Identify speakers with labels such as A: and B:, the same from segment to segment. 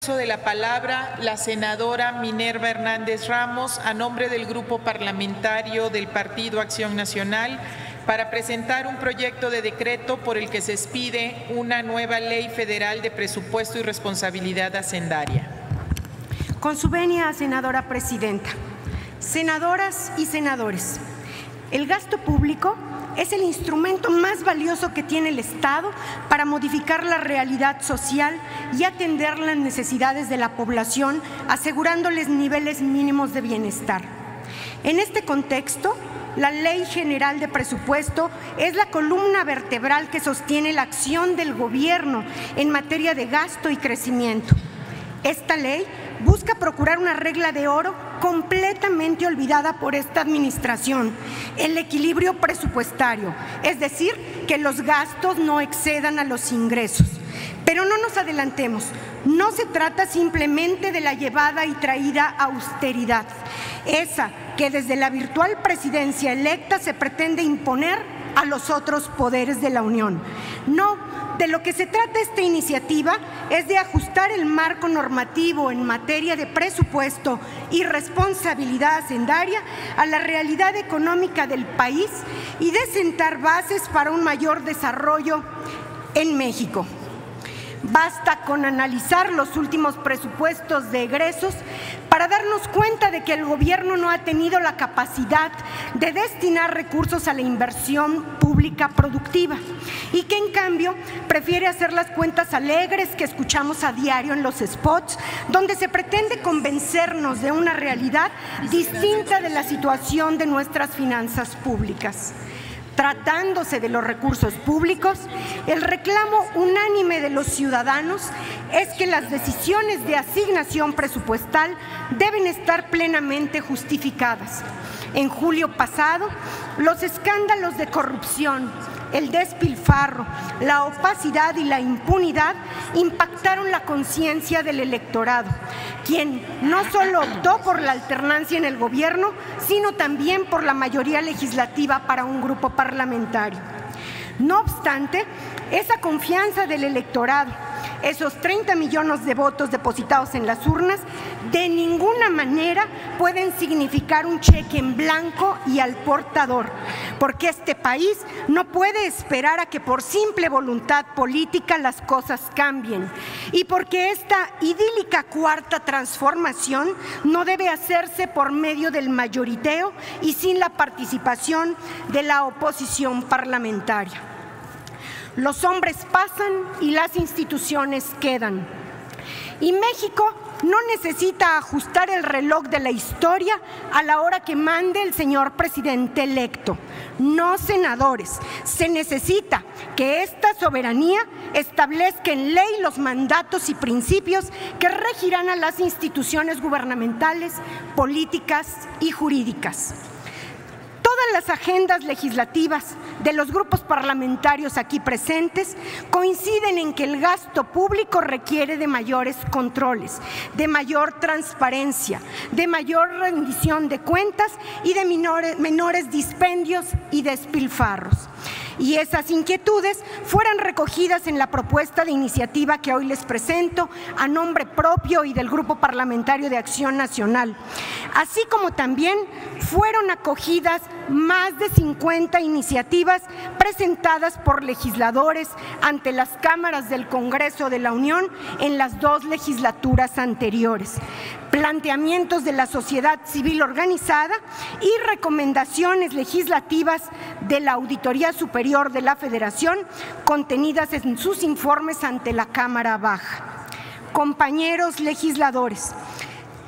A: uso de la palabra la senadora Minerva Hernández Ramos a nombre del Grupo Parlamentario del Partido Acción Nacional para presentar un proyecto de decreto por el que se expide una nueva Ley Federal de Presupuesto y Responsabilidad Hacendaria.
B: Con su venia, senadora presidenta. Senadoras y senadores, el gasto público es el instrumento más valioso que tiene el Estado para modificar la realidad social y atender las necesidades de la población, asegurándoles niveles mínimos de bienestar. En este contexto, la Ley General de Presupuesto es la columna vertebral que sostiene la acción del Gobierno en materia de gasto y crecimiento. Esta ley busca procurar una regla de oro completamente olvidada por esta administración, el equilibrio presupuestario, es decir, que los gastos no excedan a los ingresos. Pero no nos adelantemos, no se trata simplemente de la llevada y traída austeridad, esa que desde la virtual presidencia electa se pretende imponer a los otros poderes de la Unión. No, de lo que se trata esta iniciativa es de ajustar el marco normativo en materia de presupuesto y responsabilidad hacendaria a la realidad económica del país y de sentar bases para un mayor desarrollo en México. Basta con analizar los últimos presupuestos de egresos para darnos cuenta de que el Gobierno no ha tenido la capacidad de destinar recursos a la inversión pública productiva y que en cambio prefiere hacer las cuentas alegres que escuchamos a diario en los spots, donde se pretende convencernos de una realidad distinta de la situación de nuestras finanzas públicas. Tratándose de los recursos públicos, el reclamo unánime de los ciudadanos es que las decisiones de asignación presupuestal deben estar plenamente justificadas. En julio pasado, los escándalos de corrupción, el despilfarro, la opacidad y la impunidad impactaron la conciencia del electorado, quien no solo optó por la alternancia en el gobierno, sino también por la mayoría legislativa para un grupo parlamentario. No obstante, esa confianza del electorado, esos 30 millones de votos depositados en las urnas, de ninguna manera pueden significar un cheque en blanco y al portador, porque este país no puede esperar a que por simple voluntad política las cosas cambien y porque esta idílica cuarta transformación no debe hacerse por medio del mayoriteo y sin la participación de la oposición parlamentaria. Los hombres pasan y las instituciones quedan. Y México no necesita ajustar el reloj de la historia a la hora que mande el señor presidente electo. No, senadores, se necesita que esta soberanía establezca en ley los mandatos y principios que regirán a las instituciones gubernamentales, políticas y jurídicas. Todas las agendas legislativas de los grupos parlamentarios aquí presentes coinciden en que el gasto público requiere de mayores controles, de mayor transparencia, de mayor rendición de cuentas y de menores dispendios y despilfarros. Y esas inquietudes fueran recogidas en la propuesta de iniciativa que hoy les presento a nombre propio y del Grupo Parlamentario de Acción Nacional, así como también fueron acogidas más de 50 iniciativas presentadas por legisladores ante las cámaras del Congreso de la Unión en las dos legislaturas anteriores, planteamientos de la sociedad civil organizada y recomendaciones legislativas de la Auditoría Superior de la Federación contenidas en sus informes ante la Cámara Baja. Compañeros legisladores,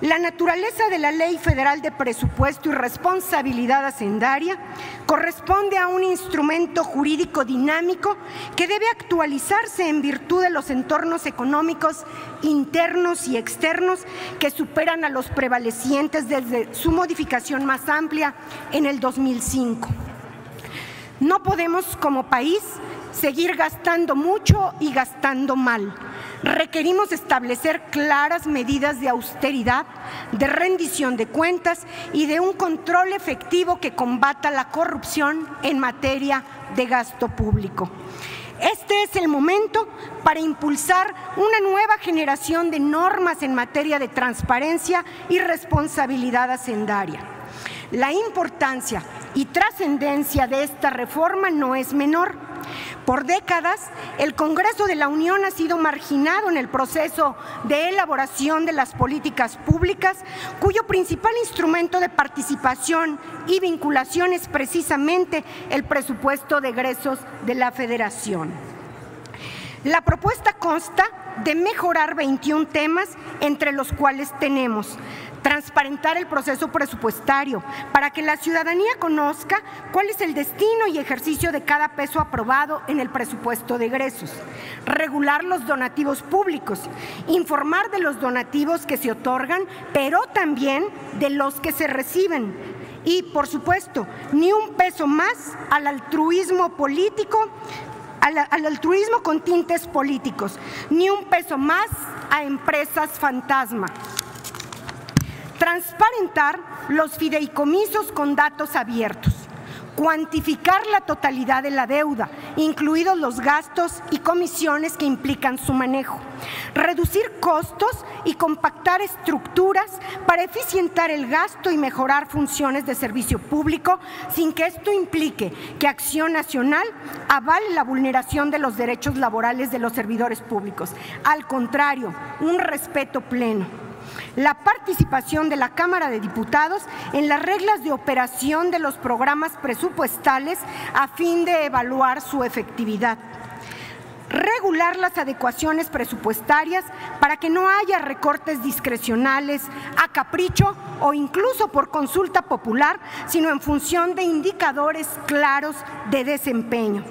B: la naturaleza de la Ley Federal de Presupuesto y Responsabilidad Hacendaria corresponde a un instrumento jurídico dinámico que debe actualizarse en virtud de los entornos económicos internos y externos que superan a los prevalecientes desde su modificación más amplia en el 2005. No podemos, como país, seguir gastando mucho y gastando mal. Requerimos establecer claras medidas de austeridad, de rendición de cuentas y de un control efectivo que combata la corrupción en materia de gasto público. Este es el momento para impulsar una nueva generación de normas en materia de transparencia y responsabilidad hacendaria. La importancia y trascendencia de esta reforma no es menor. Por décadas, el Congreso de la Unión ha sido marginado en el proceso de elaboración de las políticas públicas, cuyo principal instrumento de participación y vinculación es precisamente el presupuesto de egresos de la Federación. La propuesta consta de mejorar 21 temas, entre los cuales tenemos: transparentar el proceso presupuestario para que la ciudadanía conozca cuál es el destino y ejercicio de cada peso aprobado en el presupuesto de egresos; regular los donativos públicos; informar de los donativos que se otorgan, pero también de los que se reciben; y, por supuesto, ni un peso más al altruismo político, al altruismo con tintes políticos, ni un peso más a empresas fantasma. Transparentar los fideicomisos con datos abiertos, cuantificar la totalidad de la deuda, incluidos los gastos y comisiones que implican su manejo, reducir costos y compactar estructuras para eficientar el gasto y mejorar funciones de servicio público, sin que esto implique que Acción Nacional avale la vulneración de los derechos laborales de los servidores públicos. Al contrario, un respeto pleno. La participación de la Cámara de Diputados en las reglas de operación de los programas presupuestales a fin de evaluar su efectividad. Regular las adecuaciones presupuestarias para que no haya recortes discrecionales, a capricho o incluso por consulta popular, sino en función de indicadores claros de desempeño.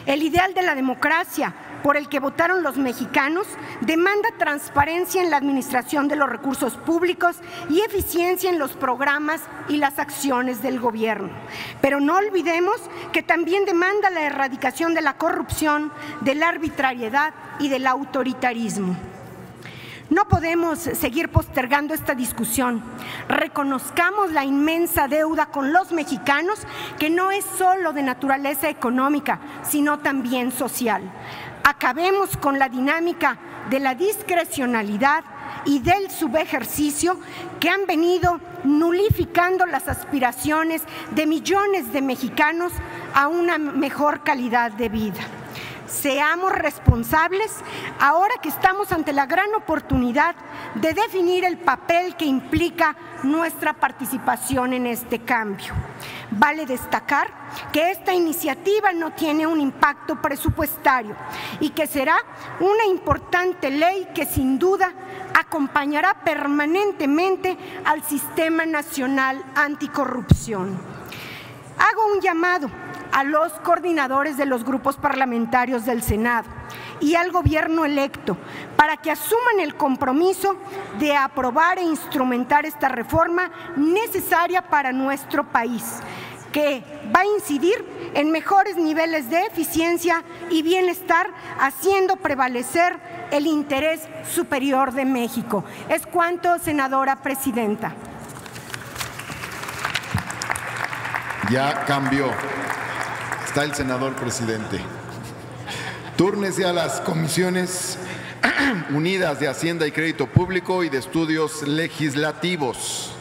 B: El ideal de la democracia por el que votaron los mexicanos demanda transparencia en la administración de los recursos públicos y eficiencia en los programas y las acciones del gobierno. Pero no olvidemos que también demanda la erradicación de la corrupción, de la arbitrariedad y del autoritarismo. No podemos seguir postergando esta discusión. Reconozcamos la inmensa deuda con los mexicanos, que no es solo de naturaleza económica, sino también social. Acabemos con la dinámica de la discrecionalidad y del subejercicio que han venido nulificando las aspiraciones de millones de mexicanos a una mejor calidad de vida. Seamos responsables ahora que estamos ante la gran oportunidad de definir el papel que implica nuestra participación en este cambio. Vale destacar que esta iniciativa no tiene un impacto presupuestario y que será una importante ley que sin duda acompañará permanentemente al Sistema Nacional Anticorrupción. Hago un llamado a los coordinadores de los grupos parlamentarios del Senado y al gobierno electo para que asuman el compromiso de aprobar e instrumentar esta reforma necesaria para nuestro país, que va a incidir en mejores niveles de eficiencia y bienestar, haciendo prevalecer el interés superior de México. Es cuanto, senadora presidenta.
C: Ya cambió. Está el senador presidente. Túrnese a las comisiones unidas de Hacienda y Crédito Público y de Estudios Legislativos.